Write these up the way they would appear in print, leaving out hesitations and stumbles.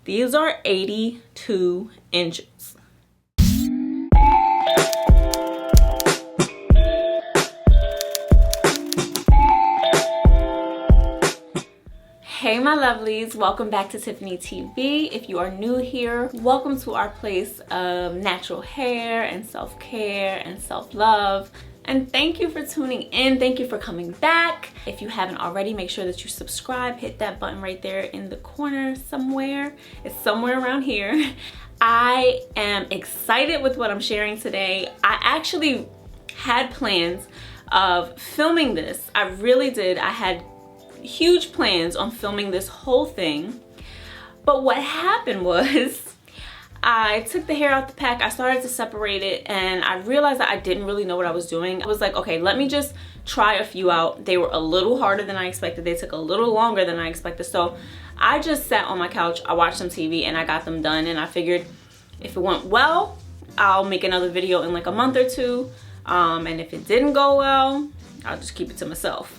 These are 82 inches. Hey my lovelies, welcome back to Tiffany TV. If you are new here, welcome to our place of natural hair and self-care and self-love. And thank you for tuning in. Thank you for coming back. If you haven't already, make sure that you subscribe. Hit that button right there in the corner somewhere. It's somewhere around here. I am excited with what I'm sharing today. I actually had plans of filming this. I really did. I had huge plans on filming this whole thing, but what happened was I took the hair out the pack, I started to separate it, and I realized that I didn't really know what I was doing. I was like, okay, let me just try a few out. They were a little harder than I expected. They took a little longer than I expected. So I just sat on my couch, I watched some TV, and I got them done. And I figured if it went well, I'll make another video in like a month or two. And if it didn't go well, I'll just keep it to myself.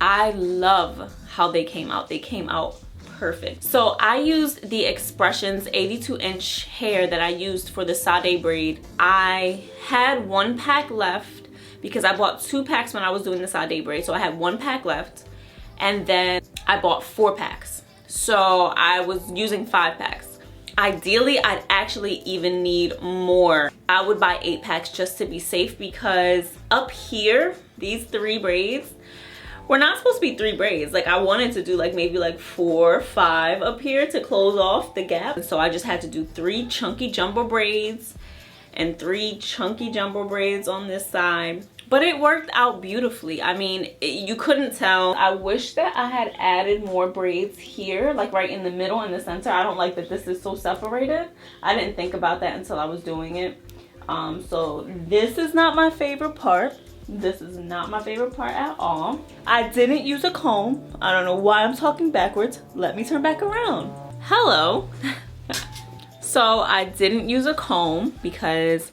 I love how they came out. They came out perfect. So I used the Expressions 82-inch hair that I used for the Sade braid. I had one pack left because I bought 2 packs when I was doing the Sade braid. So I had 1 pack left, and then I bought 4 packs. So I was using 5 packs. Ideally, I'd actually even need more. I would buy 8 packs just to be safe, because up here, these 3 braids, we're not supposed to be 3 braids. Like, I wanted to do like maybe like 4 or 5 up here to close off the gap. So I just had to do 3 chunky jumbo braids and 3 chunky jumbo braids on this side. But it worked out beautifully. I mean, you couldn't tell. I wish that I had added more braids here, like right in the middle in the center. I don't like that this is so separated. I didn't think about that until I was doing it. So this is not my favorite part. This is not my favorite part at all. I didn't use a comb. I don't know why I'm talking backwards. Let me turn back around. Hello. So I didn't use a comb because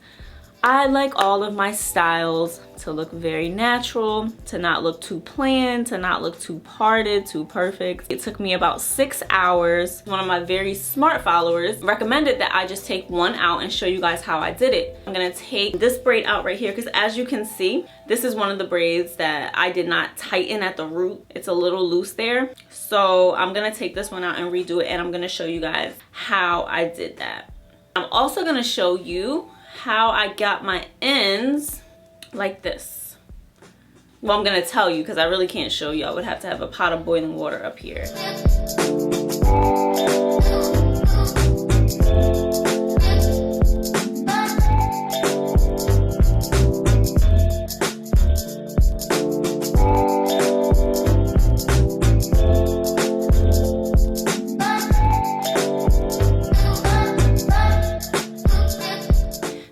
I like all of my styles to look very natural, to not look too planned, to not look too parted, too perfect. It took me about 6 hours. One of my very smart followers recommended that I just take one out and show you guys how I did it. I'm gonna take this braid out right here, because as you can see, this is one of the braids that I did not tighten at the root. It's a little loose there. So I'm gonna take this one out and redo it, and I'm gonna show you guys how I did that. I'm also gonna show you how I got my ends like this. Well, I'm gonna tell you because I really can't show you. I would have to have a pot of boiling water up here.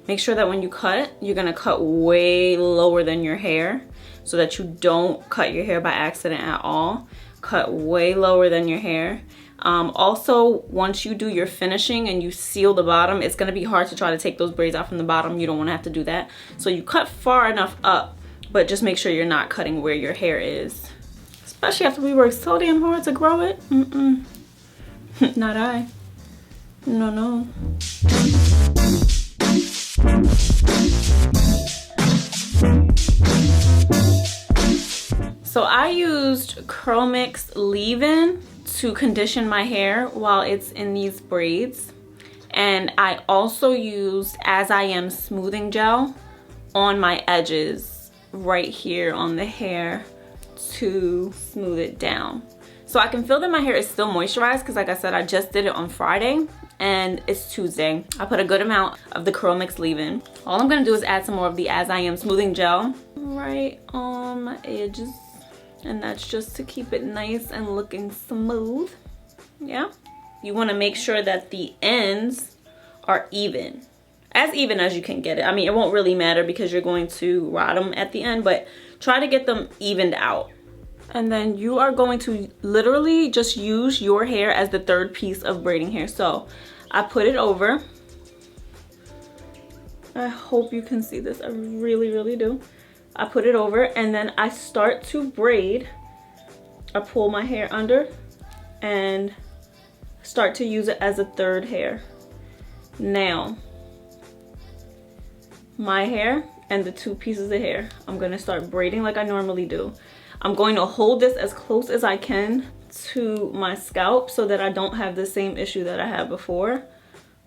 Make sure that when you cut, you're gonna cut way lower than your hair so that you don't cut your hair by accident at all. Cut way lower than your hair. Also, once you do your finishing and you seal the bottom, it's gonna be hard to try to take those braids out from the bottom. You don't wanna have to do that. So you cut far enough up, but just make sure you're not cutting where your hair is. Especially after we worked so damn hard to grow it. Not I. No, no. So I used Curl Mix leave-in to condition my hair while it's in these braids. And I also used As I Am smoothing gel on my edges right here on the hair to smooth it down. So I can feel that my hair is still moisturized because, like I said, I just did it on Friday and it's Tuesday. I put a good amount of the Curl Mix leave-in. All I'm gonna do is add some more of the As I Am smoothing gel right on my edges. And that's just to keep it nice and looking smooth. Yeah. You wanna make sure that the ends are even as you can get it. I mean, it won't really matter because you're going to rod them at the end, but try to get them evened out. And then you are going to literally just use your hair as the third piece of braiding hair. So I put it over. I hope you can see this. I really, really do. I put it over and then I start to braid. I pull my hair under and start to use it as a third hair. Now, my hair and the 2 pieces of hair, I'm gonna start braiding like I normally do. I'm going to hold this as close as I can to my scalp so that I don't have the same issue that I had before,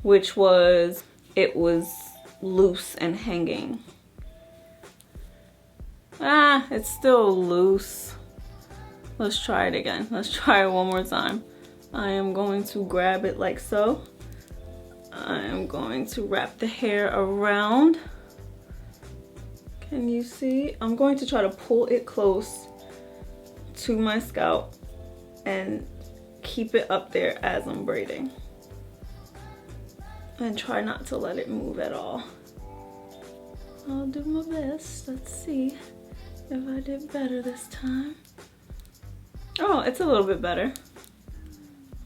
which was it was loose and hanging. It's still loose. Let's try it again. Let's try it one more time. I am going to grab it like so. I am going to wrap the hair around. Can you see? I'm going to try to pull it close to my scalp and keep it up there as I'm braiding. And try not to let it move at all. I'll do my best. Let's see if I did better this time. Oh, it's a little bit better.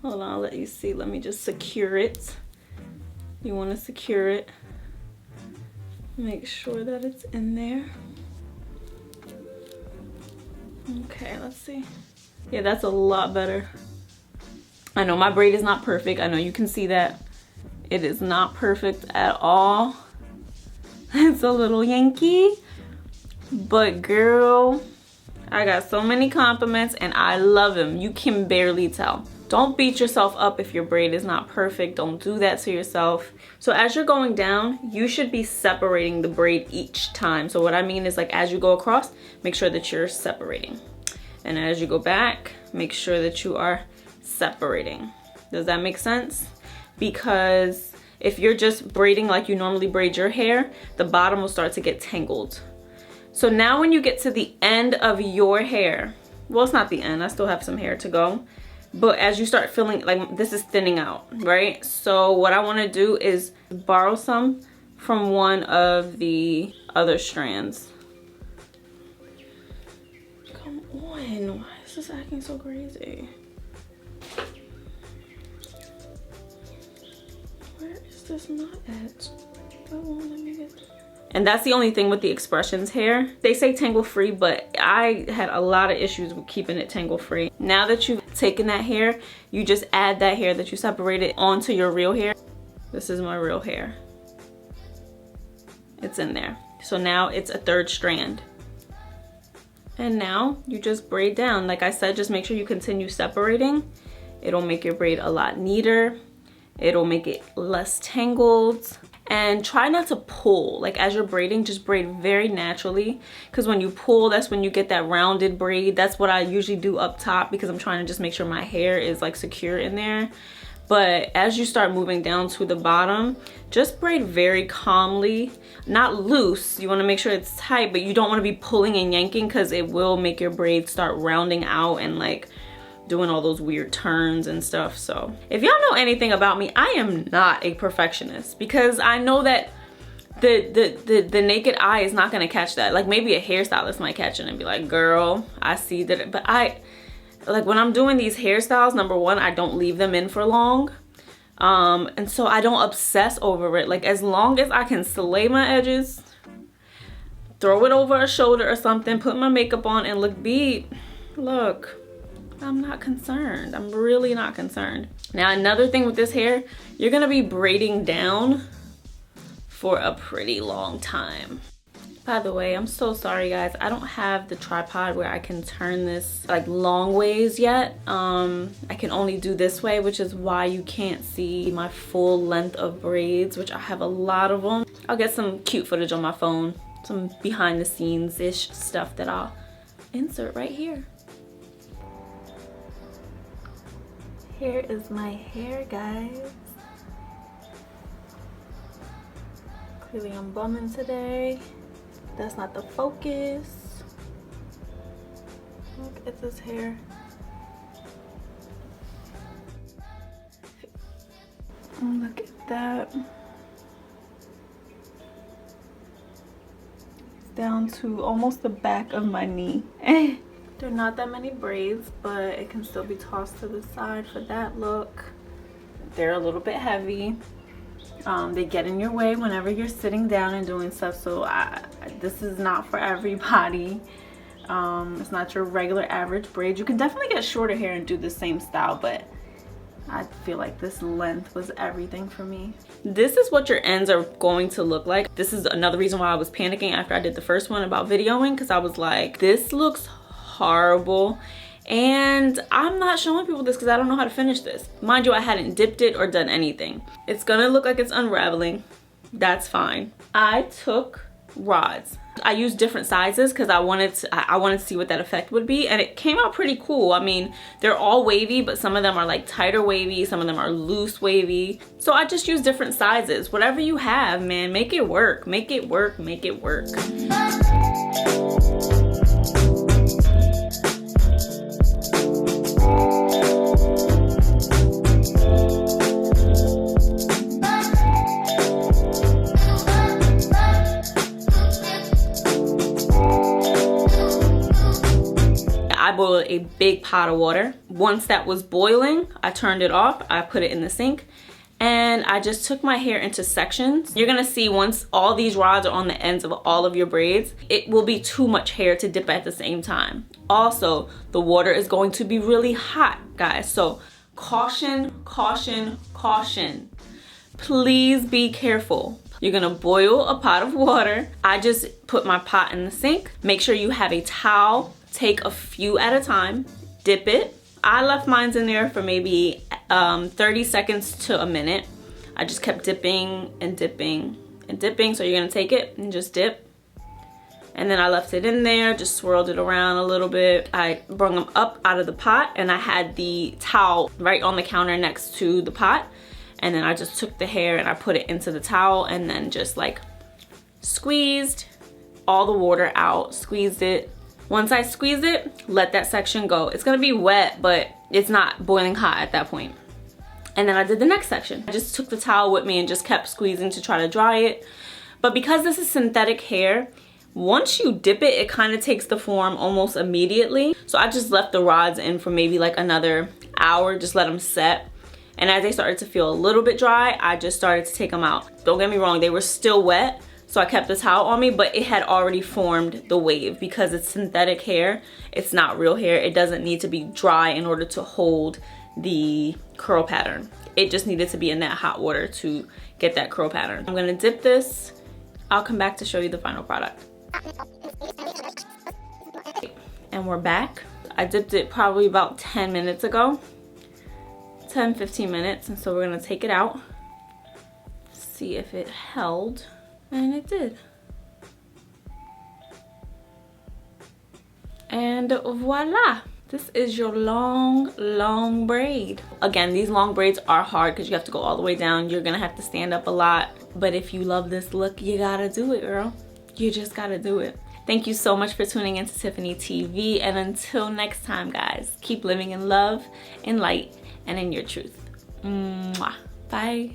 Hold on, I'll let you see. Let me just secure it. You want to secure it. Make sure that it's in there. Okay, let's see. Yeah, that's a lot better. I know my braid is not perfect. I know you can see that. It is not perfect at all. It's a little yanky. But girl, I got so many compliments and I love them. You can barely tell. Don't beat yourself up if your braid is not perfect. Don't do that to yourself. So as you're going down, you should be separating the braid each time. So what I mean is, like, as you go across, make sure that you're separating. And as you go back, make sure that you are separating. Does that make sense? Because if you're just braiding like you normally braid your hair, the bottom will start to get tangled. So now when you get to the end of your hair, well, it's not the end, I still have some hair to go. But as you start feeling like this is thinning out, right? So what I want to do is borrow some from one of the other strands. Come on, why is this acting so crazy? Where is this knot at? That won't let me get. And that's the only thing with the Expressions hair. They say tangle free, but I had a lot of issues with keeping it tangle free. Now that you've taken that hair, you just add that hair that you separated onto your real hair. This is my real hair. It's in there. So now it's a third strand. And now you just braid down. Like I said, just make sure you continue separating. It'll make your braid a lot neater. It'll make it less tangled. And try not to pull. Like as you're braiding, just braid very naturally, because when you pull, that's when you get that rounded braid. That's what I usually do up top, because I'm trying to just make sure my hair is like secure in there. But as you start moving down to the bottom, just braid very calmly, not loose. You want to make sure it's tight, but you don't want to be pulling and yanking, because it will make your braid start rounding out and like doing all those weird turns and stuff. So if y'all know anything about me, I am not a perfectionist, because I know that the naked eye is not going to catch that. Like maybe a hairstylist might catch it and be like, girl, I see that. But I, like when I'm doing these hairstyles, number one, I don't leave them in for long. And so I don't obsess over it. Like as long as I can slay my edges, throw it over a shoulder or something, put my makeup on and look beat, look, I'm not concerned. I'm really not concerned. Now another thing with this hair, you're gonna be braiding down for a pretty long time. By the way, I'm so sorry guys, I don't have the tripod where I can turn this like long ways yet. I can only do this way, which is why you can't see my full length of braids, which I have a lot of them. I'll get some cute footage on my phone, some behind the scenes-ish stuff that I'll insert right here. Here is my hair, guys. Clearly I'm bumming today. That's not the focus. Look at this hair. Oh, look at that. It's down to almost the back of my knee. There are not that many braids, but it can still be tossed to the side for that look. They're a little bit heavy. They get in your way whenever you're sitting down and doing stuff, so this is not for everybody. It's not your regular average braid. You can definitely get shorter hair and do the same style, but I feel like this length was everything for me. This is what your ends are going to look like. This is another reason why I was panicking after I did the first one about videoing, because I was like, this looks horrible. And I'm not showing people this because I don't know how to finish this. Mind you, I hadn't dipped it or done anything. It's gonna look like it's unraveling. That's fine. I took rods. I used different sizes because I wanted to see what that effect would be, and it came out pretty cool. I mean, they're all wavy, but some of them are like tighter wavy, some of them are loose wavy. So I just used different sizes. Whatever you have, man, make it work. Make it work, make it work. I boiled a big pot of water. Once that was boiling, I turned it off. I put it in the sink, and I just took my hair into sections. You're gonna see once all these rods are on the ends of all of your braids, it will be too much hair to dip at the same time. Also, the water is going to be really hot, guys. So caution, caution, caution. Please be careful. You're gonna boil a pot of water. I just put my pot in the sink. Make sure you have a towel. Take a few at a time, dip it. I left mine in there for maybe 30 seconds to a minute. I just kept dipping and dipping and dipping. So you're gonna take it and just dip. And then I left it in there, just swirled it around a little bit. I brought them up out of the pot, and I had the towel right on the counter next to the pot. And then I just took the hair and I put it into the towel, and then just like squeezed all the water out, squeezed it. Once I squeeze it, let that section go. It's gonna be wet, but it's not boiling hot at that point. And then I did the next section. I just took the towel with me and just kept squeezing to try to dry it. But because this is synthetic hair, once you dip it, it kind of takes the form almost immediately. So I just left the rods in for maybe like another hour, just let them set. And as they started to feel a little bit dry, I just started to take them out. Don't get me wrong, they were still wet. So I kept the towel on me, but it had already formed the wave. Because it's synthetic hair, it's not real hair. It doesn't need to be dry in order to hold the curl pattern. It just needed to be in that hot water to get that curl pattern. I'm gonna dip this. I'll come back to show you the final product. And we're back. I dipped it probably about 10 minutes ago. 10-15 minutes, and so we're gonna take it out, see if it held. And it did. And voila, this is your long braid. Again, these long braids are hard because you have to go all the way down. You're gonna have to stand up a lot, but if you love this look, you gotta do it, girl. You just gotta do it. Thank you so much for tuning into Tiffany TV, and until next time, guys, keep living in love, in light, and in your truth. Mwah. Bye.